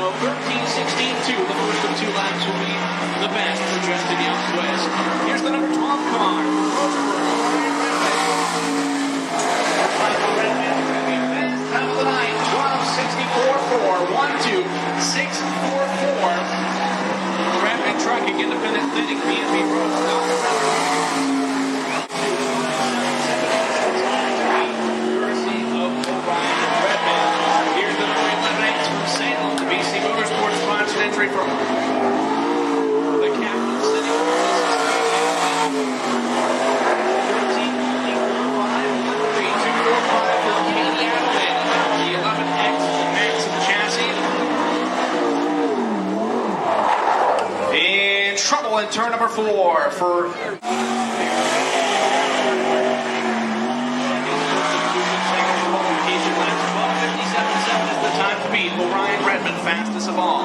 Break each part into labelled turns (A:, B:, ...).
A: So 13-16-2, the first of 2 laps will be the best for Justin Young's West. Here's the number 12 car. Time of the night, 12:64.4, 1-2-6-4-4. Rapid Trucking, Independent Thinning, B&B Road. Entry from the capital city. 13.5 for Katie Adelaide. The 11X Maxim chassis. In trouble in turn number 4 for qualification laps. 12:57.7 is the time to beat. Ryan Redmond, fastest of all.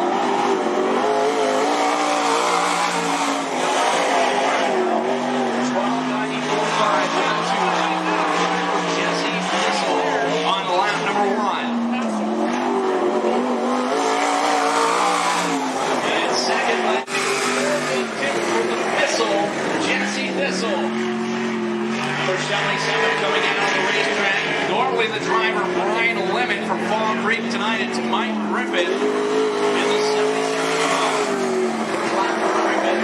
A: Coming out on the racetrack. Normally the driver Brian Lemon from Fall Creek. Tonight it's Mike Griffith. And the 77 Griffith,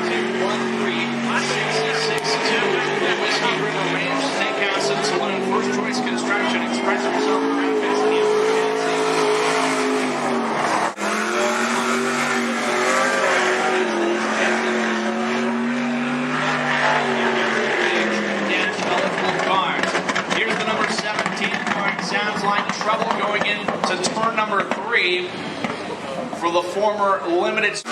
A: 66.213, 66.2. The Whiskey River Ranch Steakhouse and Saloon. First Choice Construction. Express yourself around past the sounds like trouble going into turn number 3 for the former limited. This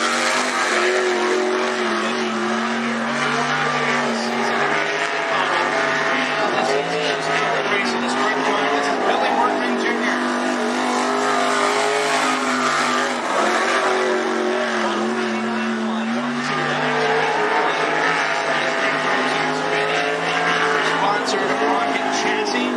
A: is Billy Workman Jr. Sponsored Rocket Chassis.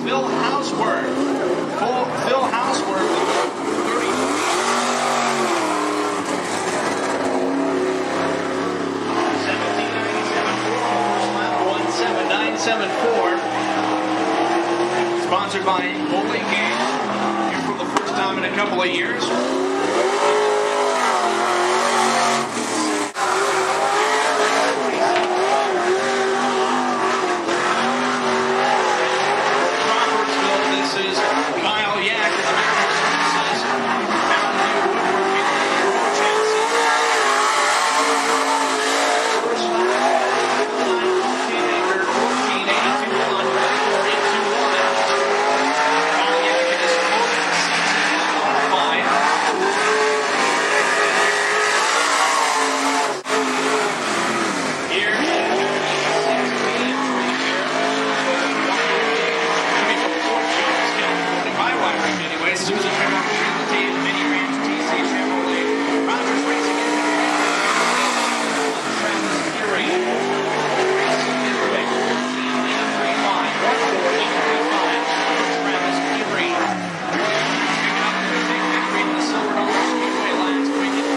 A: Phil Houseworth. 1797 sponsored by Bowling Game. Here for the first time in a couple of years. Susan Miller, the team, Mini Ranch, TC Chevrolet, Rogers Racing Engine, Travis Fury, Racing Midway, 14835, Travis Fury. Picking up the big victory in the Silver Dollar Speedway last weekend.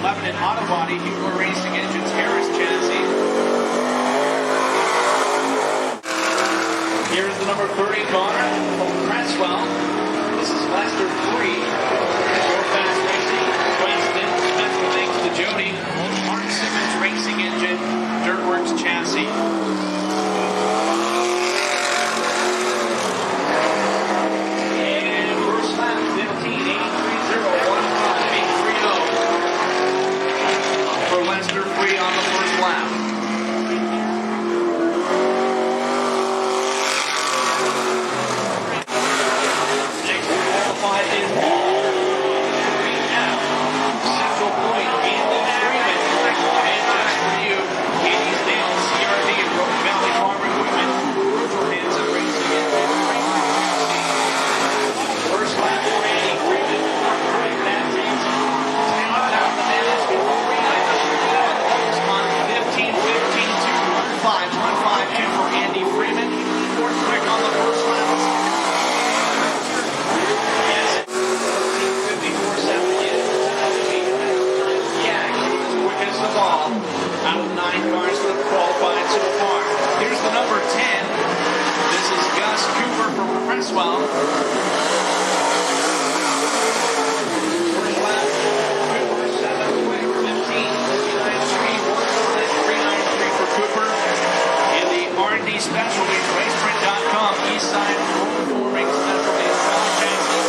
A: Lebanon Auto Body, Huber Racing Engines, Harris Chassis. Here's the number 30 car from Cresswell. This is Lester 3. Fast Racing, Winston, special thanks to Jody. Mark Simmons Racing Engine, Dirtworks Chassis. And first lap, 15.830.15.830 for Lester 3 on the first lap. Next qualified is now. Central Point, Andy Freeman. And just for you, Andy's down CRV and Road Valley Farm Equipment. Roofer Hanson Racing Engine. First lap for Andy Freeman. That takes out the minutes before we on 15.15.215.152 for Andy Freeman. Fourth quick on the first lap. Yes, 15.54.7. Yeah, he's the quickest of all. Out of 9 cars that have qualified so far. Here's the number 10. This is Gus Cooper from Cresswell. First lap, Cooper, 7th quick, 15.59.3, for Cooper. In the R&D Specialties, raceprint.com, East Side, Forming Specialties, Chassis.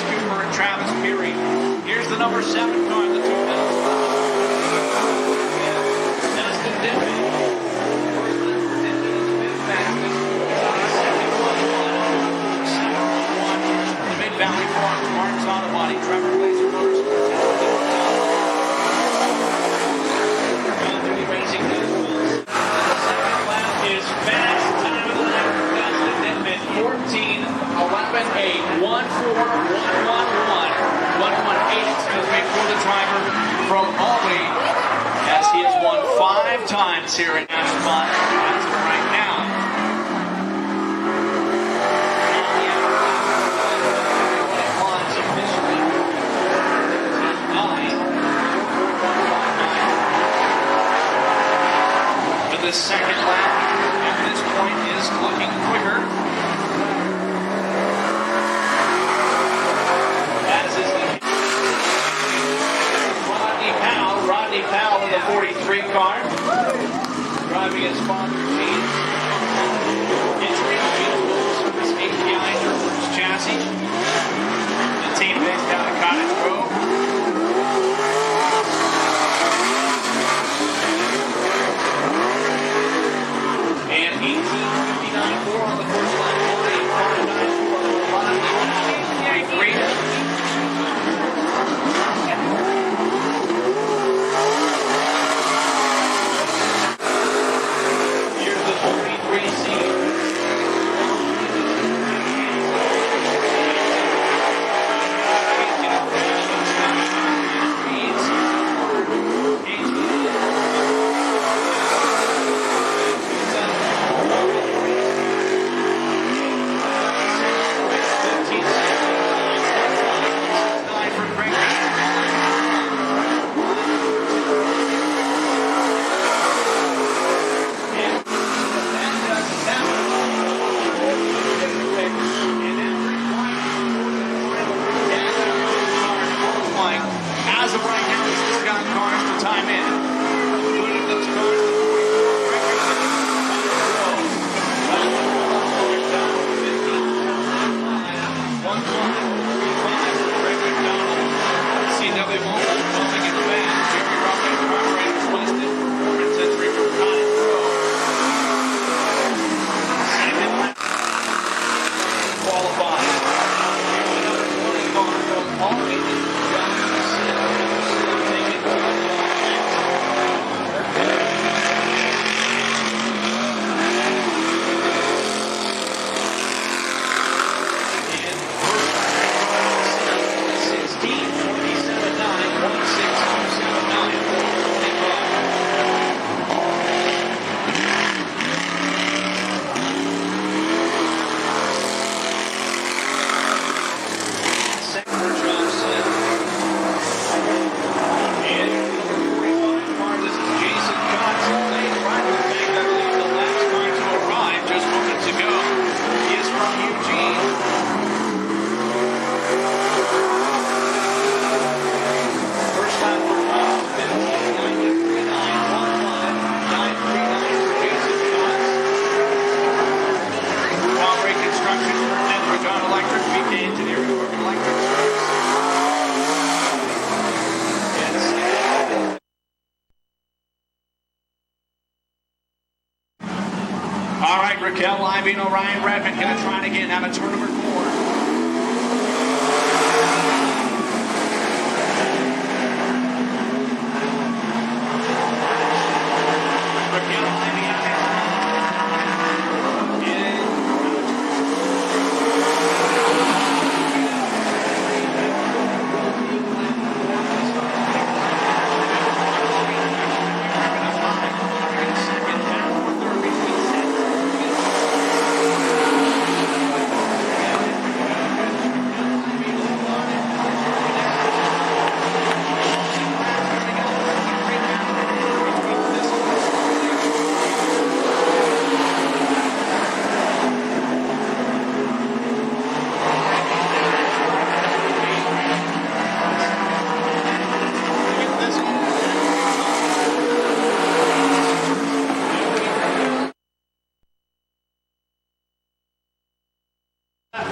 A: Cooper and Travis Fury. Here's the number 7 car in the 2 minutes. Valley Farms, Martin's Auto Body, Trevor Glazer Motors. Racing the second lap is fast. Time of the lap, Dustin Nittman, 14.11.8, 1.4111, 1.18, excuse me, for the driver from Albany, as he has won 5 times here at Ashmont as of right now. The second lap at this point is looking quicker. As is Rodney Powell in the 43 car, driving his sponsor team. Entry Service API Dirtworks Chassis. The team based out of Cottage Grove. And 18.59.4 on the first lap, 48.59.4 for Here's the Raquel Livino, Ryan Redmond going to try it again out of turn number 4. Raquel Livino.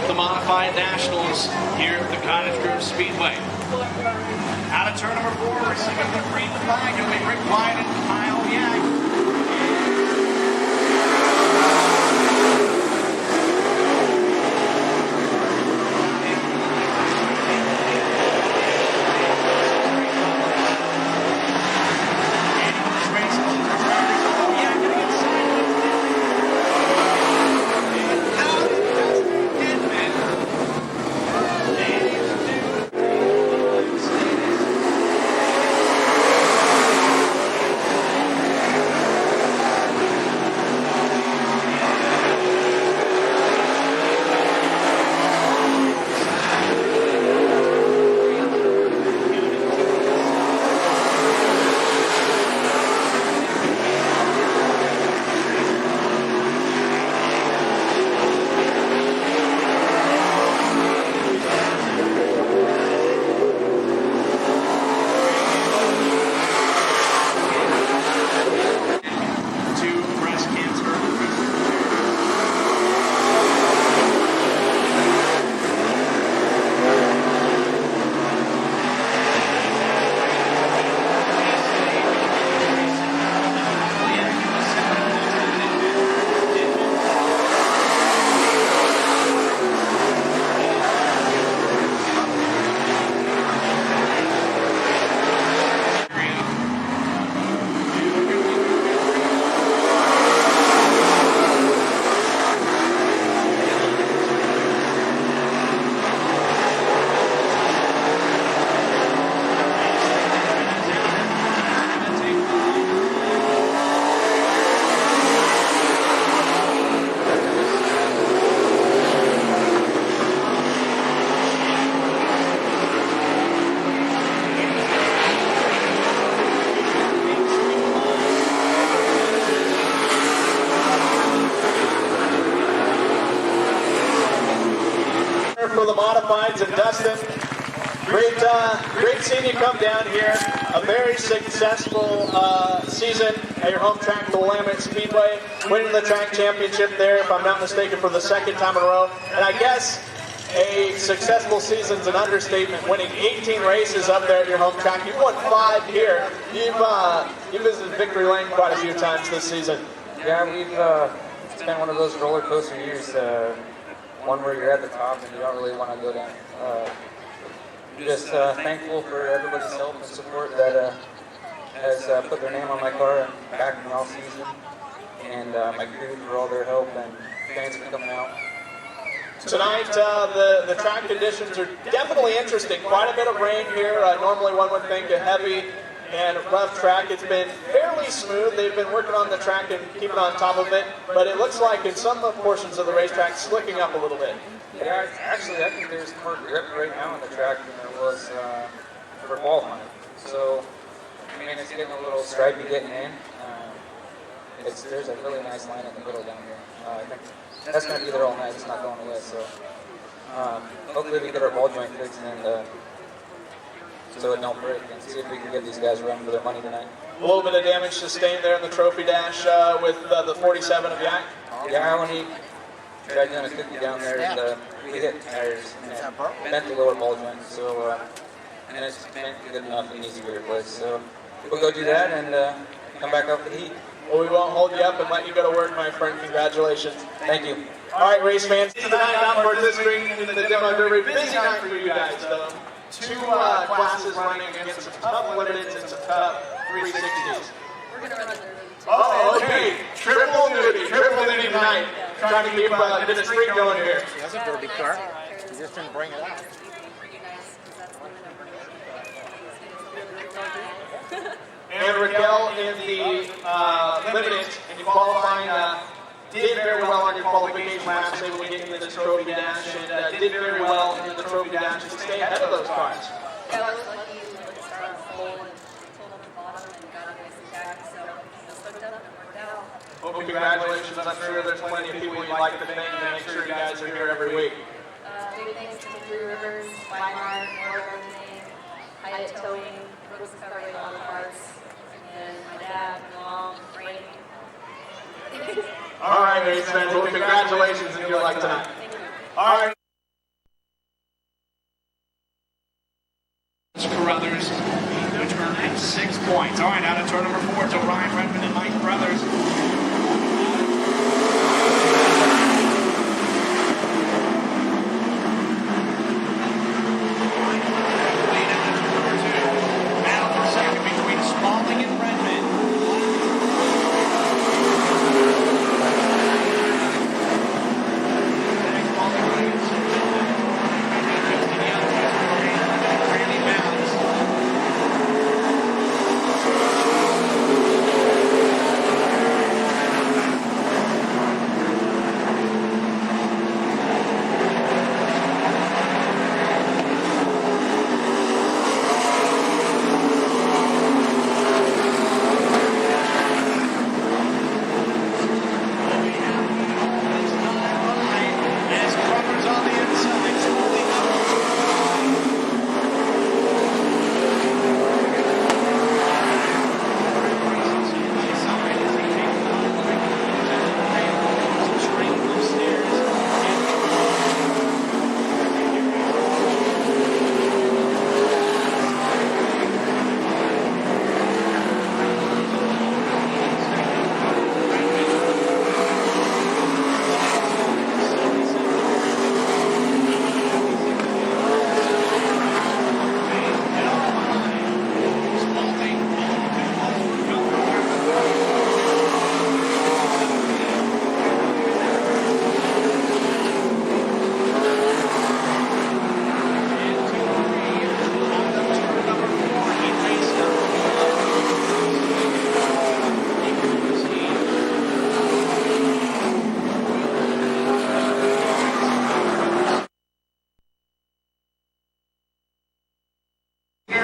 A: The Modified Nationals here at the Cottage Grove Speedway. Out of turn number 4, receiving the green flag, it'll be Rick Wyatt and Kyle Yag. For the Modifieds and Dustin, great seeing you come down here. A very successful season at your home track, the Willamette Speedway, winning the track championship there, if I'm not mistaken, for the second time in a row. And I guess a successful season's an understatement, winning 18 races up there at your home track. You've won 5 here. You've visited Victory Lane quite a few times this season.
B: Yeah, it's been one of those roller coaster years. One where you're at the top and you don't really want to go down. Just thankful for everybody's help and support that has put their name on my car and backed me all season, and my crew for all their help, and fans for coming out.
A: Tonight, the track conditions are definitely interesting. Quite a bit of rain here. Normally one would think a heavy and rough track. It's been fairly smooth. They've been working on the track and keeping on top of it, but it looks like in some portions of the racetrack slicking up a little bit.
B: Yeah, actually, I think there's more grip right now on the track than there was for ball hunting. So, I mean, it's getting a little stripey getting in. There's a really nice line in the middle down here. I think that's going to be there all night. It's not going away. So, hopefully we get our ball joint fixed and so it don't break, and see if we can get these guys running for their money tonight.
A: A little bit of damage sustained there in the trophy dash with the 47 of Yak.
B: Yeah, when he tried doing a 50 down there, we hit tires and bent the lower ball joint. So, and it's been good enough and easy to replace. So we'll go do that and come back up for the heat.
C: Well, we won't hold you up and let you go to work, my friend. Congratulations.
B: Thank you.
C: All right, race fans. Tonight, not participating in the demo derby. Busy night for you guys, though. Two classes running against some tough limiteds and some tough 360s.
D: We're going to run the derby.
C: Oh, okay. Triple duty tonight. Trying to keep the streak going here.
E: He has a derby car. He just didn't bring it out.
C: And Raquel in the limited and you qualifying did very well on your qualification laps, able to get into this trophy dash, and did very well in the trophy dash to stay ahead of those cars.
D: Yeah, I was lucky to start off pole and pulled up the bottom and got a nice attack, so just hooked up and worked out.
C: Well, congratulations. I'm sure there's plenty of people you'd like to thank and make sure you guys are here every week.
D: Big thanks to Three Rivers, Weimar, Northern Maine, Hyatt Towing, Brooks covering all the parts, and my dad, mom, Frank.
C: All right, race fans. Well, congratulations and good luck tonight.
D: Thank you.
C: All right.
A: Carruthers, which earned 6 points. All right, out of turn number 4 to Ryan Redmond and Mike Brothers. Lead into turn number 2. Battle for second between Spalding and Redmond.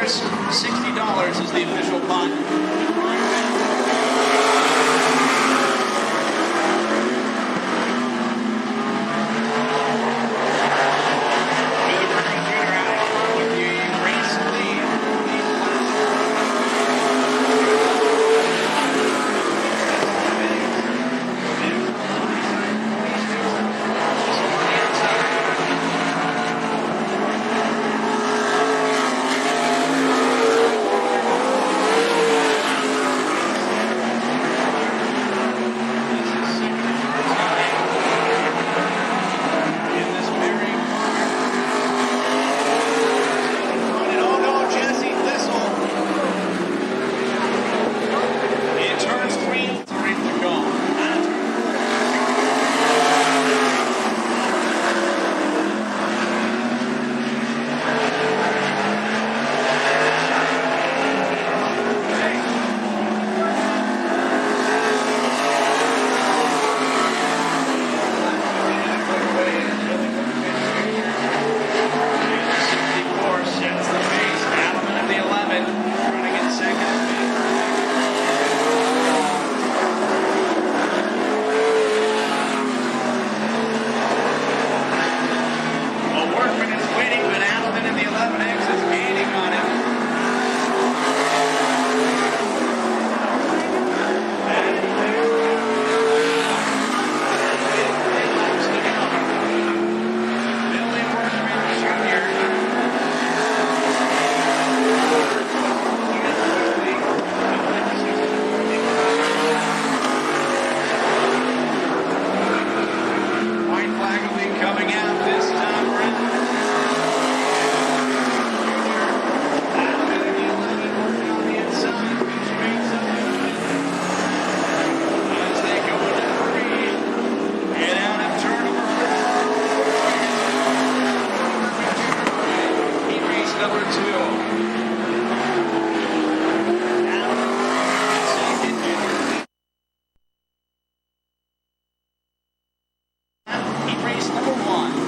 A: $60 is the official fund. number 2. Heat race number 1.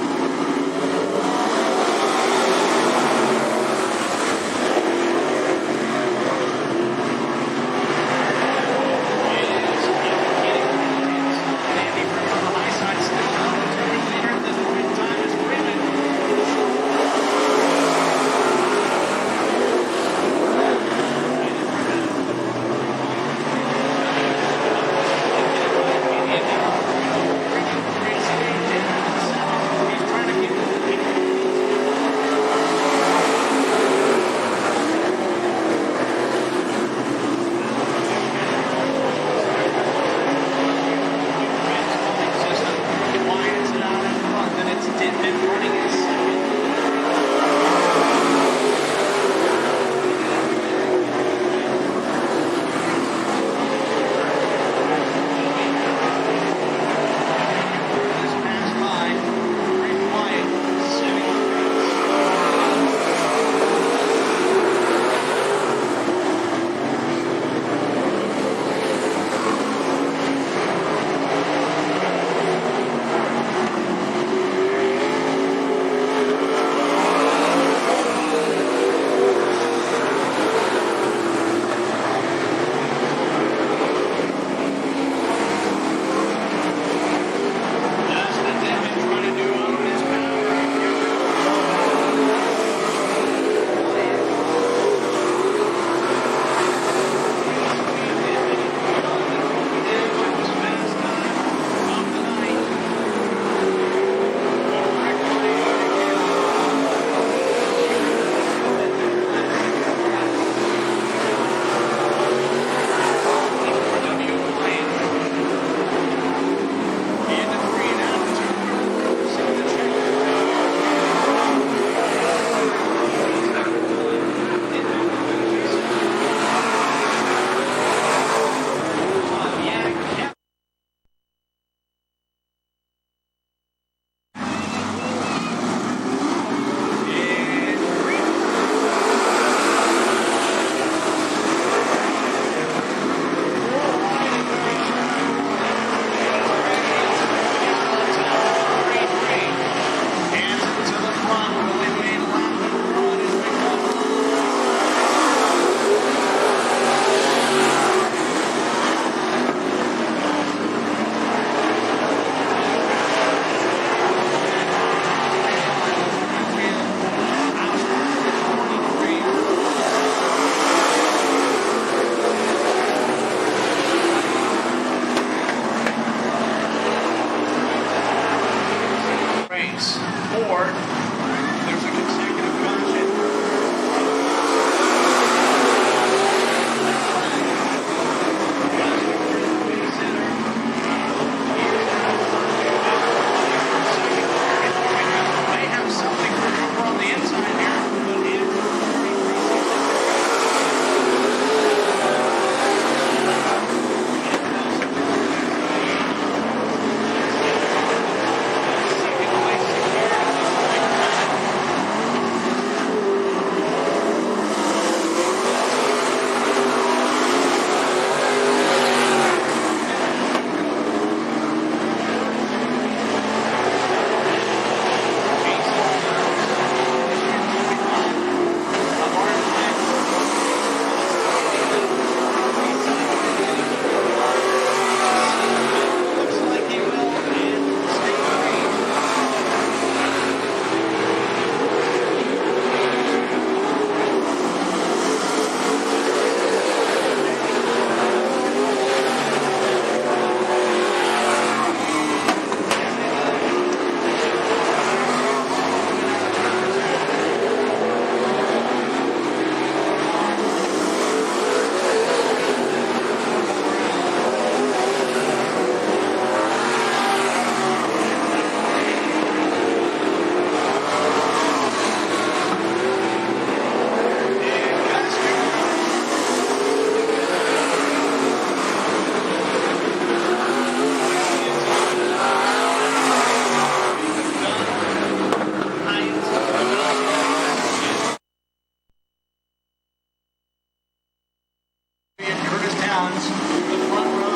C: ones to the front row.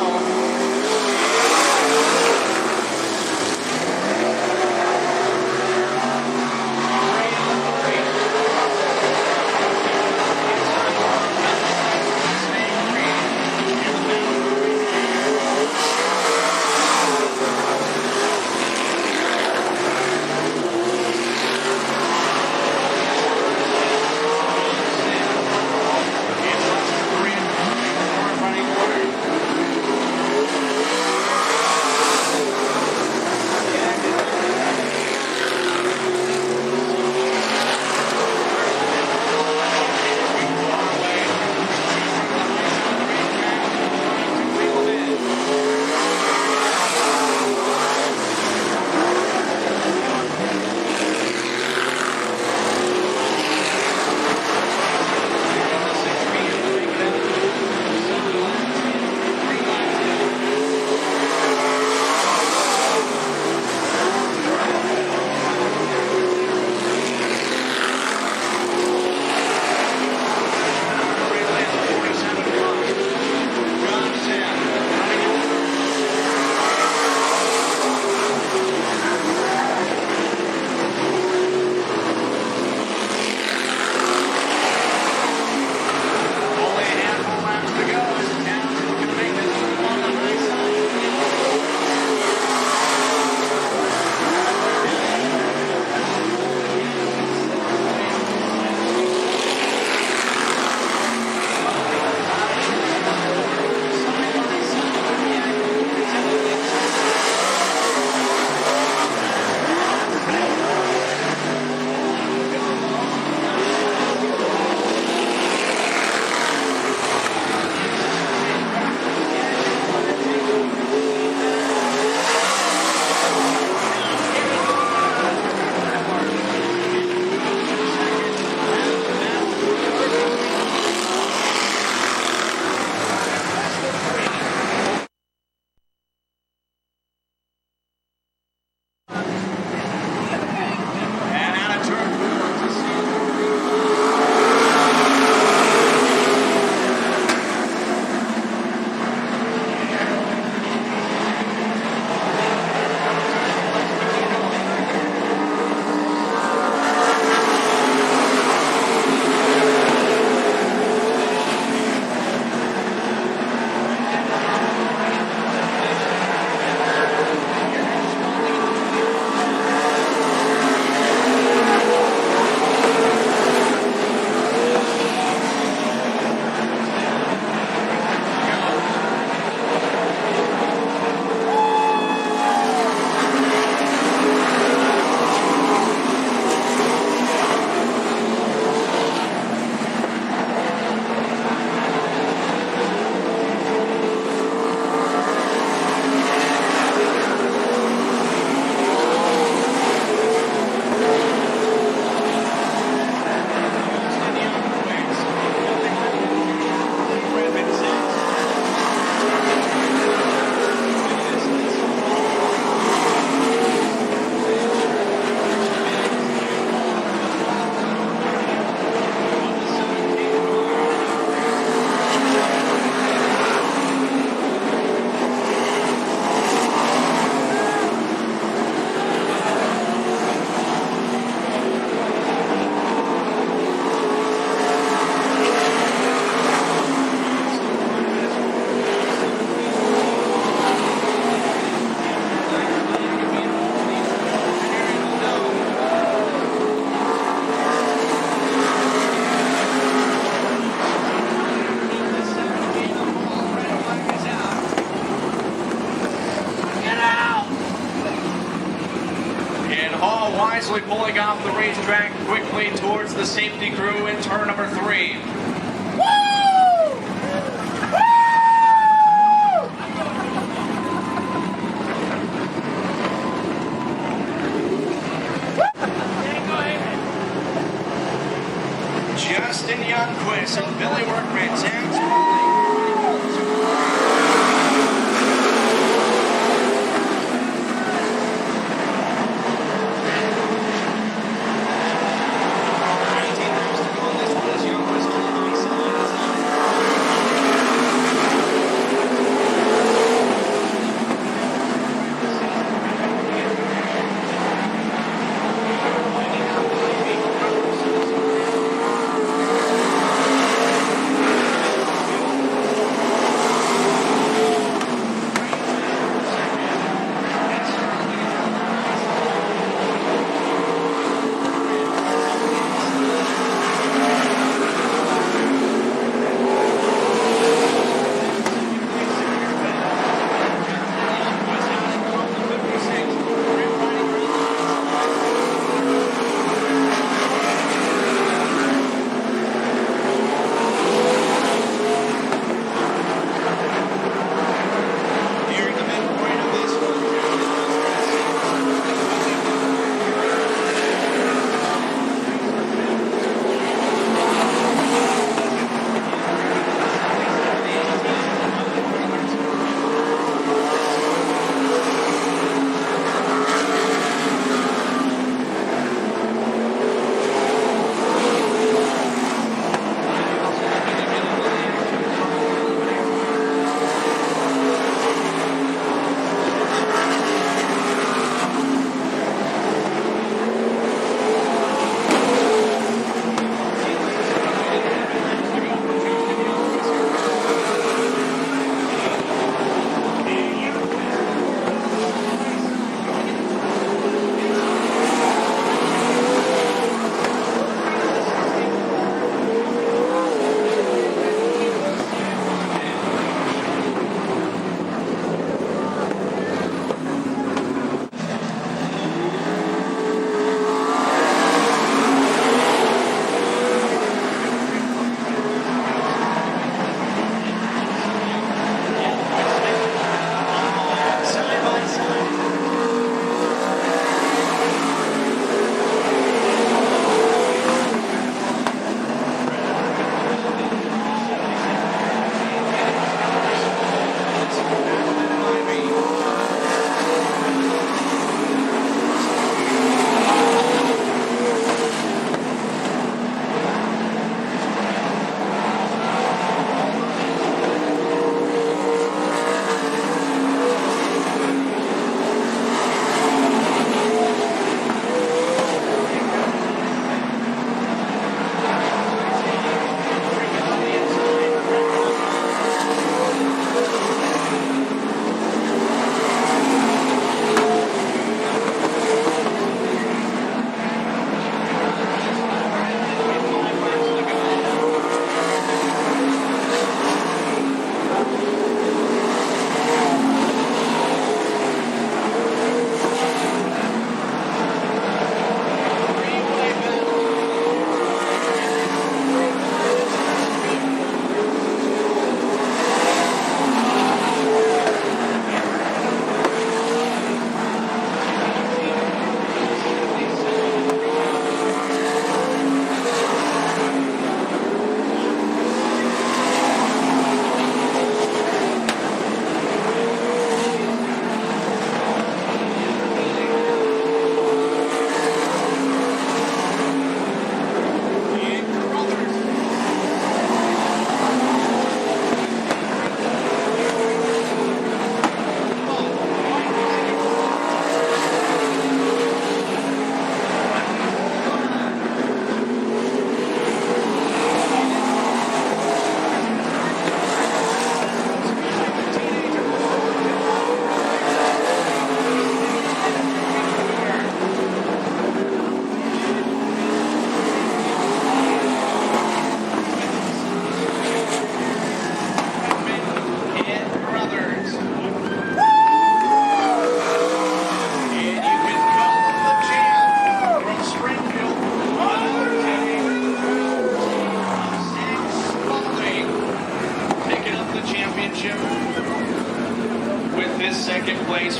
A: wisely pulling off the racetrack quickly towards the safety crew in turn number 3. Justin Youngquist and Billy Workman, Sam Spaulding.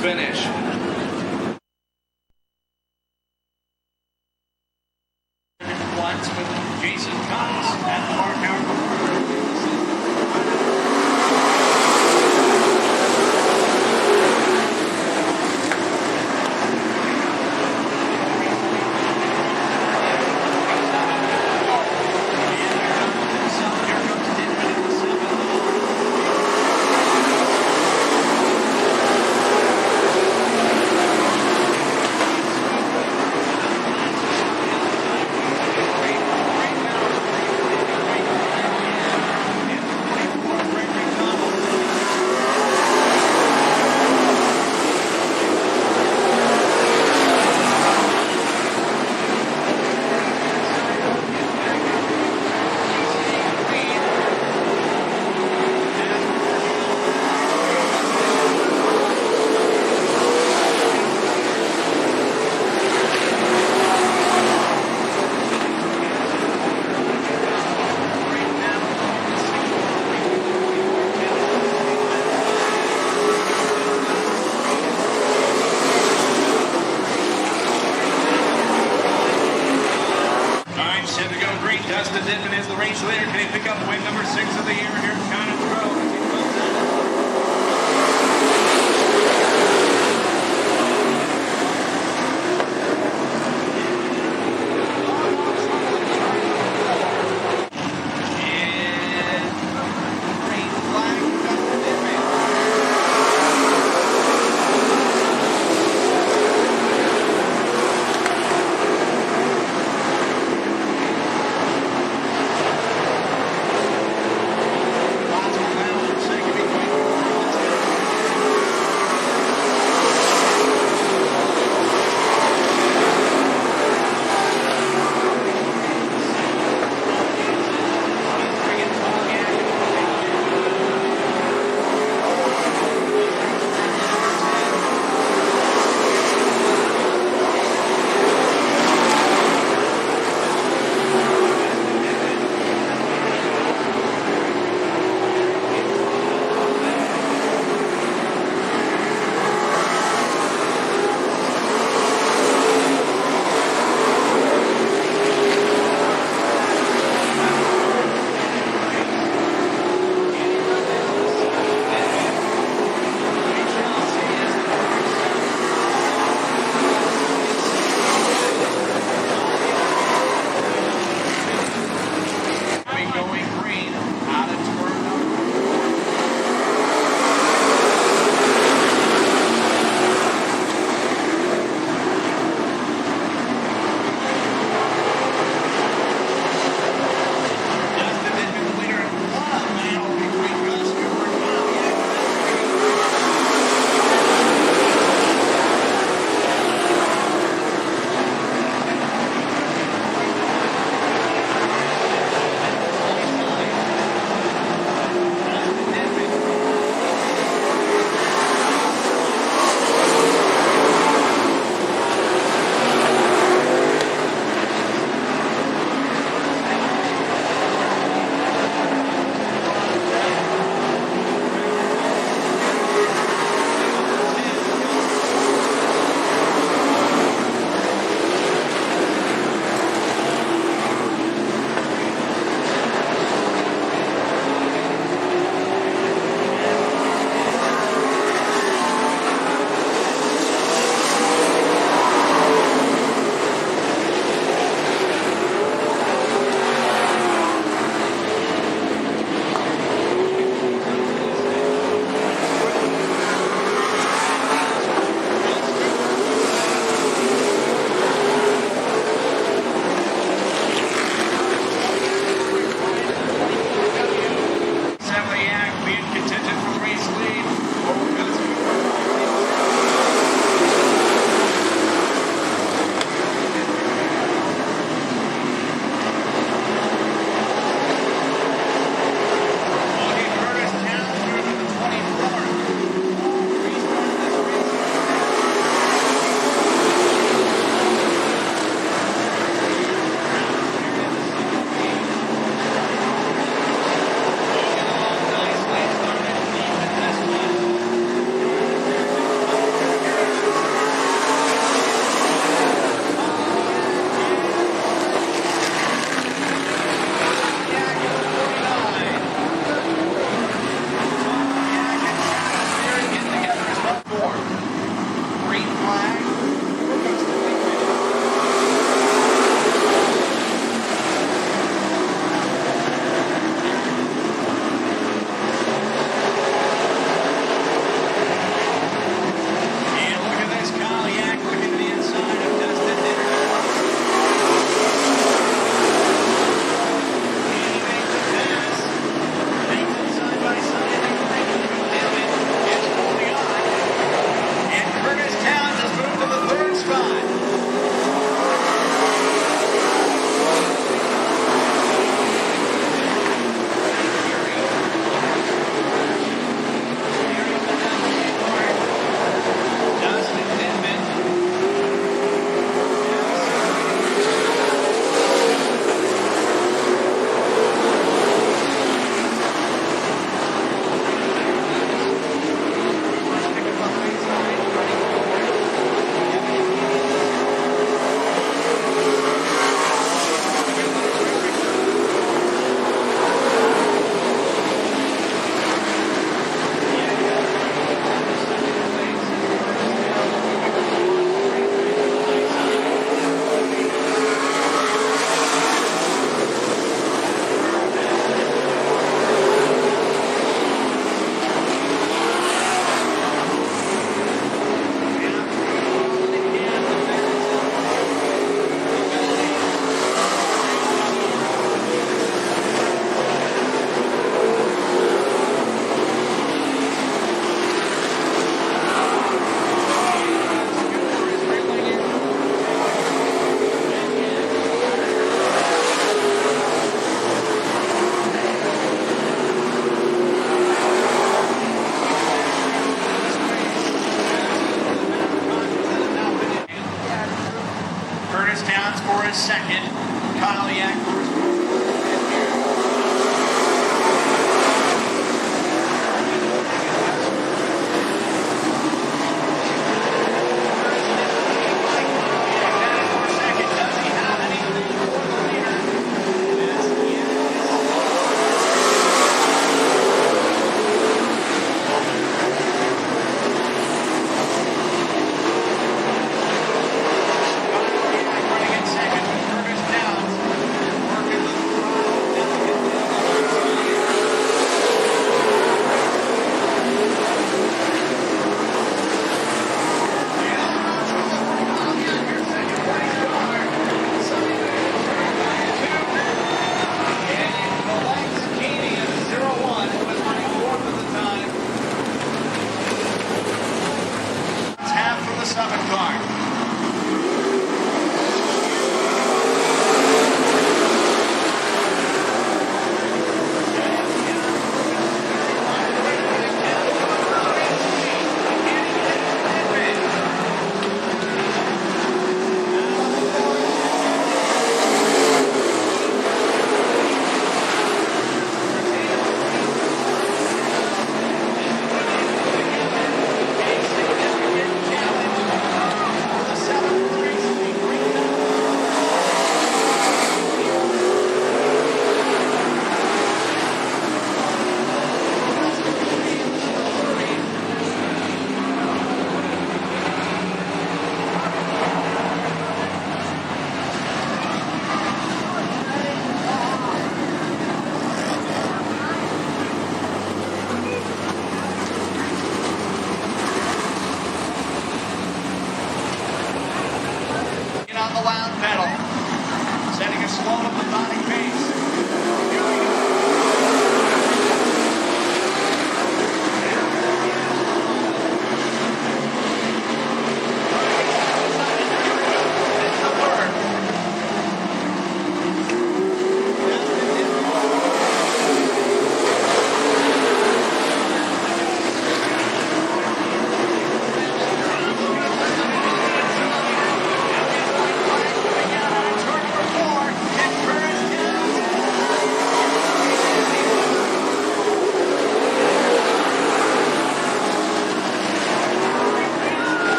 A: finish. Once with Jason Cox at the Mark Howard Dustin Dittman is the race leader. Can he pick up win number 6 of the year here at Cottage Road?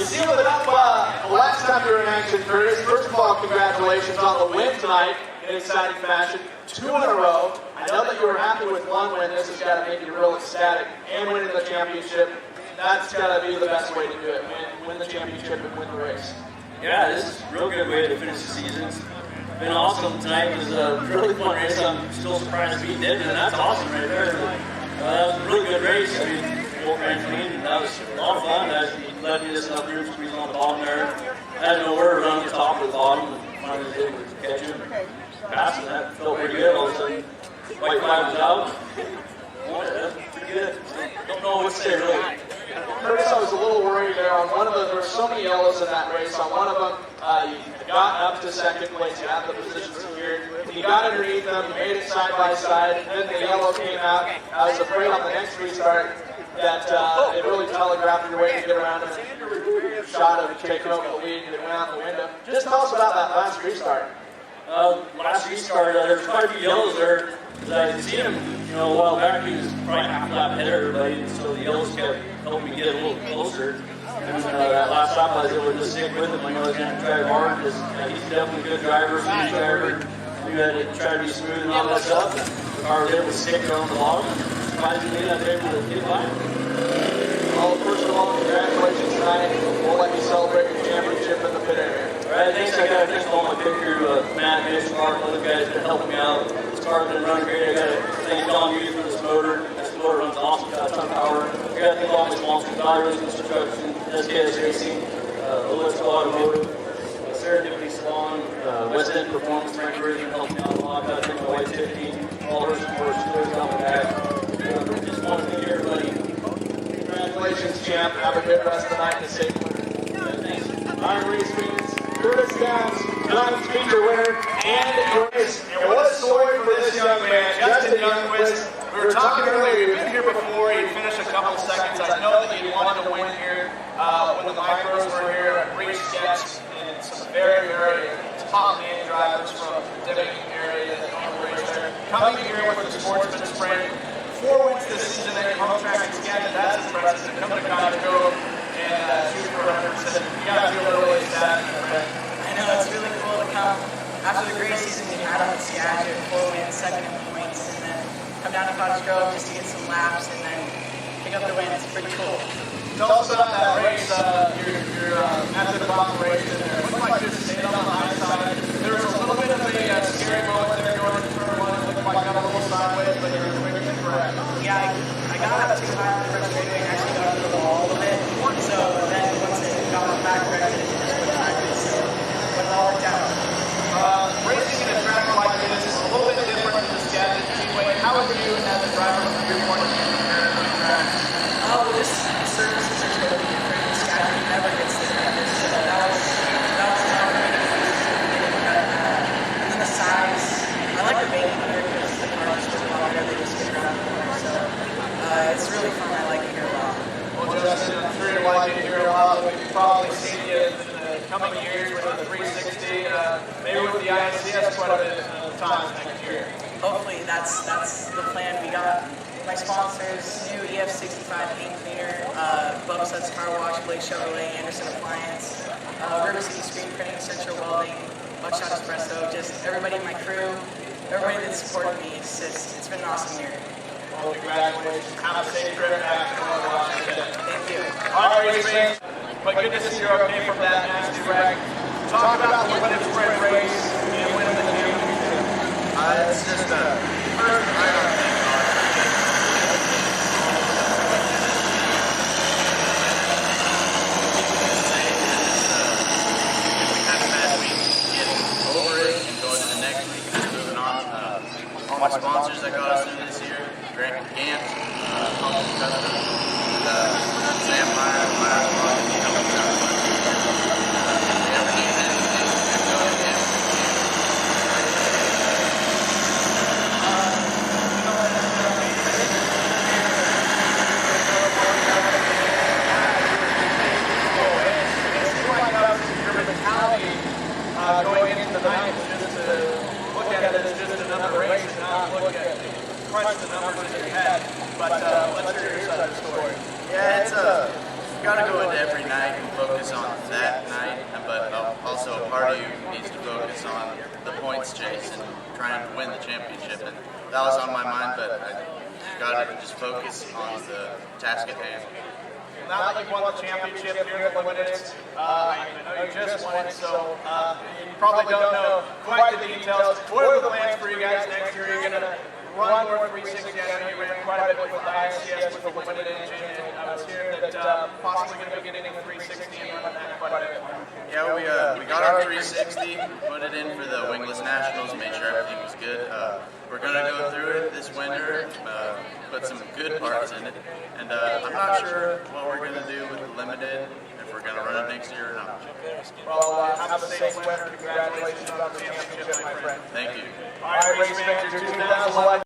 C: You sealed it up last time you were in action, Curtis. First of all, congratulations on the win tonight in exciting fashion. 2 in a row. I know that you were happy with 1 win. This has got to make you real ecstatic. And winning the championship, that's got to be the best way to do it. Win the championship and win the race.
F: Yeah, this is a real good way to finish the season. It's been awesome tonight. It was a really fun race. I'm still surprised we did, and that's awesome right there. That was a really good race. I mean, both ran clean. That was a lot of fun. He led me just enough room to squeeze on the bottom there. I had nowhere around the top or the bottom. And finally did was catch him. Passing that felt pretty good. All of a sudden, white flag was out. That's pretty good. Don't know what to say really.
C: Curtis, I was a little worried there on one of them. There were so many yellows in that race. On one of them, you got up to second place. You had the position secured. You got underneath them. You made it side by side. And then the yellow came out. I was afraid on the next restart that it really telegraphed your way to get around him. Shot of taking over the lead and it went out the window. Just tell us about that last restart.
F: Last restart, there was quite a few yellows there. I see him, a while back. He was probably half lap ahead of everybody, so the yellows kept helping me get a little closer. And that last stop, I was able to just stick with him. I know I was going to drive hard because he's definitely a good driver, smooth driver. We had to try to be smooth and all that stuff. The car was able to stick on the bottom. Surprisingly, I was able to get by.
C: Well, first of all, congratulations tonight. We'll let you celebrate your championship in the pit area.
F: All right, thanks. I got to thank all my pit crew, Matt, Mitch, Mark, all the guys that helped me out. This car's been running great. I got to thank Don Hughes for this motor. This motor runs awesome, got a ton of power. I got to thank all my sponsors, Valley Racing Construction, SKS Racing, Elliptical Automotive, Serendipity Salon, West End Performance, Frank Ridge helped me out a lot. I got to thank my wife, Tiffany, all her support. She's always got my back. Just want to thank everybody.
C: Congratulations, champ. Have a good rest of the night and a safe winter.
F: Thanks.
C: All right, race fans. Curtis Downs, tonight's feature winner, and your race. And what a story for this young man, Justin Youngquist. We were talking earlier, you've been here before, you finished a couple seconds. I know that you wanted to win here when the micros were here at Reach Sketch, and some very, very top name drivers from the Deming area that don't race there. Coming here with the Sportsman Sprint, 4 wins this season at your home track in Skagit, that's impressive. Come to Cottage and shoot for 100%. You got to feel really ecstatic, my friend.
G: I know, it's really cool to come after the great season we had on the Skagit, 4 wins, 2nd in points, and then come down to Cottage Grove just to get some laps and then pick up the win. It's pretty cool.
C: Tell us about that race, your after the bottom race in there. It looked like you stayed on the high side. There was a little bit of a scary moment there going into turn 1. It looked like got a little sideways, but you were quick and correct.
G: Yeah, I got up too high on the first straightaway and actually got into the wall a bit. So then once it got my back corrected, it just went sideways. So it all worked out.
C: Racing in a track like this is a little bit different than the Skagit Speedway. How would you, as a driver from your point of view, compare it to the track?
G: Oh, well, this surfaces are totally different. The Skagit never gets this bad. So that was tough for me to get used to getting better at that. And then the size, I like the banking here because the cars are a lot better. They just get around the corner. So it's really fun. I like it here a lot.
C: Well, Justin, I'm sure you like it here a lot. We've probably seen you in the coming years with the 360, maybe with the ICS quite a bit of times next year.
G: Hopefully that's the plan. We got my sponsors, new EF65 paint cleaner, Bubba Sets Car Wash, Blake Chevrolet, Anderson Appliance, River City Screen Printing, Central Welding, Buckshot Espresso, just everybody in my crew, everybody that supported me. It's been an awesome year.
C: Well, congratulations. Have a safe trip back to Washington.
G: Thank you.
C: All right, race fans. But good to see you're okay from that nasty wreck. Talk about the winning sprint race and winning the championship.
H: It's just a first I don't think all my sponsors that got us through this year, Grant Gant, Sam Meyer, part of you needs to focus on the points chase and trying to win the championship. And that was on my mind, but I got to just focus on the task at hand.
C: Now that you won the championship here at Limited, I know you just won it, so you probably don't know quite the details. What are the plans for you guys next year? You're going to run more 360. I know you ran quite a bit with the ISCS with the Limited engine, and I was hearing that possibly going to be getting a 360 and running that quite a bit.
H: Yeah, we got our 360, put it in for the Wingless Nationals, made sure everything was good. We're going to go through it this winter, put some good parts in it, and I'm not sure what we're going to do with the Limited, if we're going to run it next year or not.
C: Well, have a safe winter. Congratulations on the championship, my friend.
H: Thank you.
C: All right, race fans, your 2011